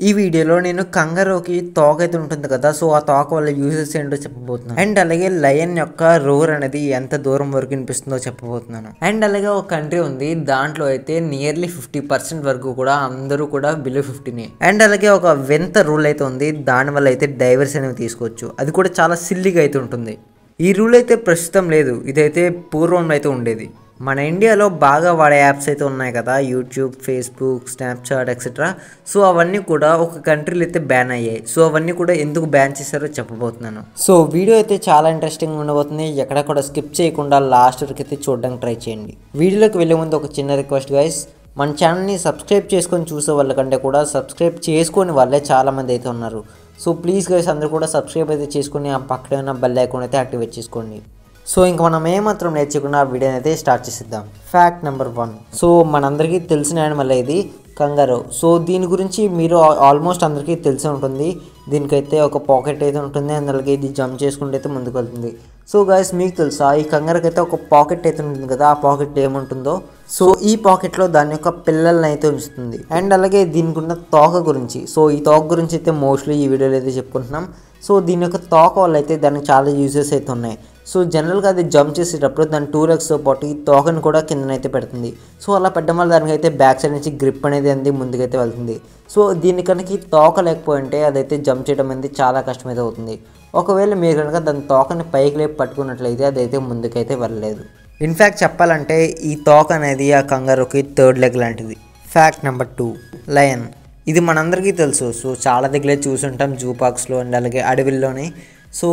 ఈ వీడియోలో నేను కంగారోకి తోక అయితే ఉంటుంది కదా, సో ఆ తోక వల్ల యూజెస్ ఏంటో చెప్పబోతున్నాను. అండ్ అలాగే లయన్ యొక్క రోర్ అనేది ఎంత దూరం వరకు వినిపిస్తుందో చెప్పబోతున్నాను. అండ్ అలాగే ఒక కంట్రీ ఉంది, దాంట్లో అయితే నియర్లీ 50% వరకు కూడా అందరూ కూడా బిలో 50. అండ్ అలాగే ఒక వింత రూల్ అయితే ఉంది, దానివల్ల అయితే డైవర్స్ అనేవి తీసుకోవచ్చు. అది కూడా చాలా సిల్లీగా అయితే ఉంటుంది. ఈ రూల్ అయితే ప్రస్తుతం లేదు, ఇదైతే పూర్వంలో అయితే ఉండేది. మన ఇండియాలో బాగా వాడే యాప్స్ అయితే ఉన్నాయి కదా, YouTube, Facebook, Snapchat etcetera. So అవన్నీ కూడా ఒక కంట్రీలో అయితే బ్యాన్ అయ్యాయి. సో అవన్నీ కూడా ఎందుకు బ్యాన్ చేశారో చెప్పబోతున్నాను. సో వీడియో అయితే చాలా ఇంట్రెస్టింగ్ ఉండబోతుంది. ఎక్కడ కూడా స్కిప్ చేయకుండా లాస్ట్ వరకు అయితే చూడడానికి ట్రై చేయండి. వీడియోలోకి వెళ్ళే ముందు ఒక చిన్న రిక్వెస్ట్ గైస్, మన ఛానల్ని సబ్స్క్రైబ్ చేసుకొని చూసే వాళ్ళకంటే కూడా సబ్స్క్రైబ్ చేసుకొని వాళ్ళే చాలామంది అయితే ఉన్నారు. సో ప్లీజ్ గైస్ అందరూ కూడా సబ్స్క్రైబ్ అయితే చేసుకొని ఆ పక్కనే ఉన్న బెల్ ఐకాన్ అయితే యాక్టివేట్ చేసుకోండి. సో ఇంకా మనం ఏమాత్రం నేర్చుకున్న వీడియోని అయితే స్టార్ట్ చేసేద్దాం. Fact number 1. సో మనందరికీ తెలిసిన యానిమల్ ఇది కంగారో. సో దీని గురించి మీరు ఆల్మోస్ట్ అందరికీ తెలిసి ఉంటుంది. దీనికైతే ఒక పాకెట్ అయితే ఉంటుంది, అందులోకి ఇది జంప్ చేసుకుంటే అయితే ముందుకు వెళ్తుంది. సో గాయస్ మీకు తెలుసా, ఈ కంగారోకి అయితే ఒక పాకెట్ అయితే ఉంటుంది కదా, ఆ పాకెట్ ఏముంటుందో. సో ఈ పాకెట్లో దాని యొక్క పిల్లల్ని అయితే ఉంచుతుంది. అండ్ అలాగే దీనికి ఉన్న తోక గురించి, సో ఈ తోక గురించి అయితే మోస్ట్లీ ఈ వీడియోలో అయితే చెప్పుకుంటున్నాం. సో దీని యొక్క తోక వల్ల అయితే దానికి చాలా యూజెస్ అయితే ఉన్నాయి. సో జనరల్గా అది జంప్ చేసేటప్పుడు దాని 2 legsతో పాటు ఈ తోకను కూడా కిందనైతే పెడుతుంది. సో అలా పెట్టడం వల్ల దానికైతే బ్యాక్ సైడ్ నుంచి గ్రిప్ అనేది అంది ముందుకైతే వెళ్తుంది. సో దీని కనుక తోక లేకపోయింటే అదైతే జంప్ చేయడం అనేది చాలా కష్టమైతే అవుతుంది. ఒకవేళ మీరు కనుక దాని తోకని పైకి లేపి పట్టుకున్నట్లయితే అదైతే ముందుకైతే వెళ్ళలేదు. ఇన్ఫ్యాక్ట్ చెప్పాలంటే ఈ తోక అనేది ఆ కంగారోకి 3rd leg లాంటిది. Fact number 2. లయన్. ఇది మనందరికీ తెలుసు. సో చాలా దగ్గర చూసుంటాం, జూ పార్క్స్లో అండ్ అలాగే అడవిల్లోని. సో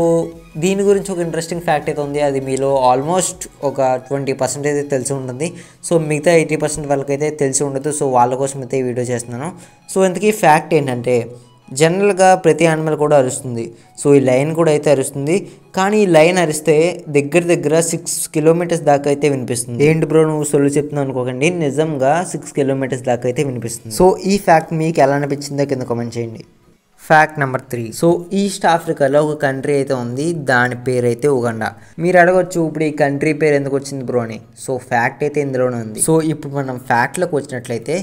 దీని గురించి ఒక ఇంట్రెస్టింగ్ ఫ్యాక్ట్ అయితే ఉంది, అది మీలో ఆల్మోస్ట్ ఒక 20% అయితే తెలిసి ఉంటుంది. సో మిగతా 80% వాళ్ళకైతే తెలిసి ఉండదు. సో వాళ్ళ కోసం అయితే ఈ వీడియో చేస్తున్నాను. సో ఇంతకీ ఫ్యాక్ట్ ఏంటంటే, జనరల్గా ప్రతి యానిమల్ కూడా అరుస్తుంది. సో ఈ లయన్ కూడా అయితే అరుస్తుంది, కానీ ఈ లయన్ అరిస్తే దగ్గర 6 kilometers దాకా అయితే వినిపిస్తుంది. ఏంటి బ్రో నువ్వు సొల్లు చెప్తున్నావు అనుకోకండి, నిజంగా 6 kilometers దాకా అయితే వినిపిస్తుంది. సో ఈ ఫ్యాక్ట్ మీకు ఎలా అనిపించిందో కింద కామెంట్ చేయండి. Fact number 3. సో ఈస్ట్ ఆఫ్రికాలో ఒక కంట్రీ అయితే ఉంది, దాని పేరు అయితే ఉగాండా. మీరు అడగొచ్చు ఇప్పుడు ఈ కంట్రీ పేరు ఎందుకు వచ్చింది బ్రో అని. సో ఫ్యాక్ట్ అయితే ఇందులోనే ఉంది. సో ఇప్పుడు మనం ఫ్యాక్ట్లోకి వచ్చినట్లయితే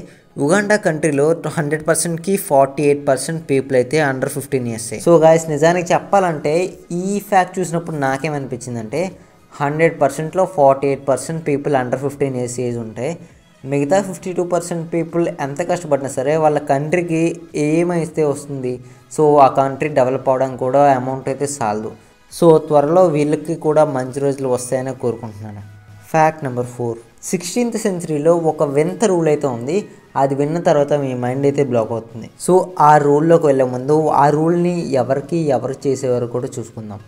ఉగాండా కంట్రీలో 100%కి 48% పీపుల్ అయితే అండర్ 15 years. సో గాయస్ నిజానికి చెప్పాలంటే ఈ ఫ్యాక్ట్ చూసినప్పుడు నాకేమనిపించిందంటే 100%లో 48% పీపుల్ అండర్ 15 years ఏజ్ ఉంటే మిగతా 52% పీపుల్ ఎంత కష్టపడినా సరే వాళ్ళ కంట్రీకి ఏమైతే వస్తుంది. సో ఆ కంట్రీ డెవలప్ అవడానికి కూడా అమౌంట్ అయితే చాలదు. సో త్వరలో వీళ్ళకి కూడా మంచి రోజులు వస్తాయని కోరుకుంటున్నాను. Fact number 4. 16th centuryలో ఒక వింత రూల్ అయితే ఉంది, అది విన్న తర్వాత మీ మైండ్ అయితే బ్లాక్ అవుతుంది. సో ఆ రూల్లోకి వెళ్ళే ముందు ఆ రూల్ని ఎవరు చేసేవారు కూడా చూసుకుందాం.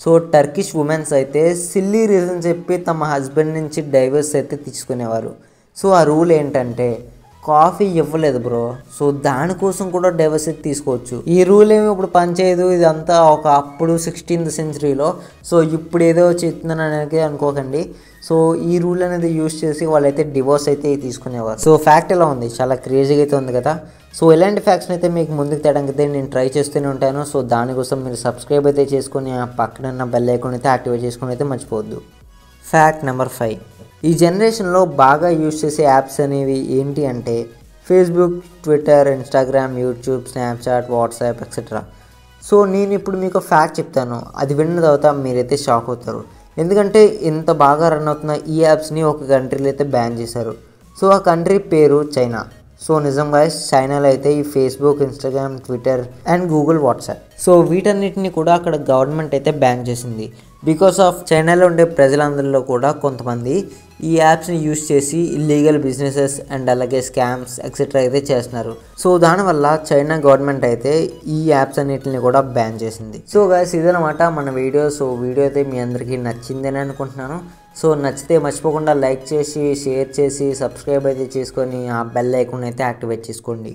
సో టర్కిష్ ఉమెన్స్ అయితే సిల్లీ రీజన్ చెప్పి తమ హస్బెండ్ నుంచి డైవర్స్ అయితే తీసుకునేవారు. సో ఆ రూల్ ఏంటంటే కాఫీ ఇవ్వలేదు బ్రో, సో దానికోసం కూడా డైవర్స్ అయితే తీసుకోవచ్చు. ఈ రూల్ ఏమి ఇప్పుడు పనిచేయదు, ఇదంతా ఒక అప్పుడు 16th centuryలో. సో ఇప్పుడు ఏదో చెప్తున్నాను అనేది అనుకోకండి. సో ఈ రూల్ అనేది యూజ్ చేసి వాళ్ళైతే డివోర్స్ అయితే తీసుకునేవారు. సో ఫ్యాక్ట్ ఎలా ఉంది, చాలా క్రేజీగా అయితే ఉంది కదా. సో ఇలాంటి ఫ్యాక్ట్స్ని అయితే మీకు ముందుకు తేడానికి అయితే నేను ట్రై చేస్తూనే ఉంటాను. సో దానికోసం మీరు సబ్స్క్రైబ్ అయితే చేసుకొని ఆ పక్కన ఉన్న బెల్ ఐకాన్ అయితే యాక్టివేట్ చేసుకుని అయితే మర్చిపోవద్దు. Fact number 5. ఈ జనరేషన్లో బాగా యూజ్ చేసే యాప్స్ అనేవి ఏంటి అంటే Facebook, Twitter, Instagram, YouTube, Snapchat, WhatsApp etcetera. So నేను ఇప్పుడు మీకు ఫ్యాక్ట్ చెప్తాను, అది విన్న తర్వాత మీరైతే షాక్ అవుతారు. ఎందుకంటే ఇంత బాగా రన్ అవుతున్న ఈ యాప్స్ని ఒక కంట్రీలో అయితే బ్యాన్ చేశారు. సో ఆ కంట్రీ పేరు చైనా. సో నిజంగా చైనాలో అయితే ఈ Facebook, Instagram, Twitter and Google, WhatsApp, so వీటన్నిటిని కూడా అక్కడ గవర్నమెంట్ అయితే బ్యాన్ చేసింది. బికాస్ ఆఫ్ చైనాలో ఉండే ప్రజలందరిలో కూడా కొంతమంది ఈ యాప్స్ని యూజ్ చేసి ఇల్లీగల్ బిజినెసెస్ అండ్ అలాగే స్కామ్స్ ఎక్సెట్రా అయితే చేస్తున్నారు. సో దానివల్ల చైనా గవర్నమెంట్ అయితే ఈ యాప్స్ అన్నిటిని కూడా బ్యాన్ చేసింది. సో గైస్ ఇదనమాట మన వీడియో. సో వీడియో అయితే మీ అందరికీ నచ్చిందని అనుకుంటున్నాను. సో నచ్చితే మర్చిపోకుండా లైక్ చేసి, షేర్ చేసి, సబ్స్క్రైబ్ అయితే చేసుకొని ఆ బెల్ ఐకాన్ అయితే యాక్టివేట్ చేసుకోండి.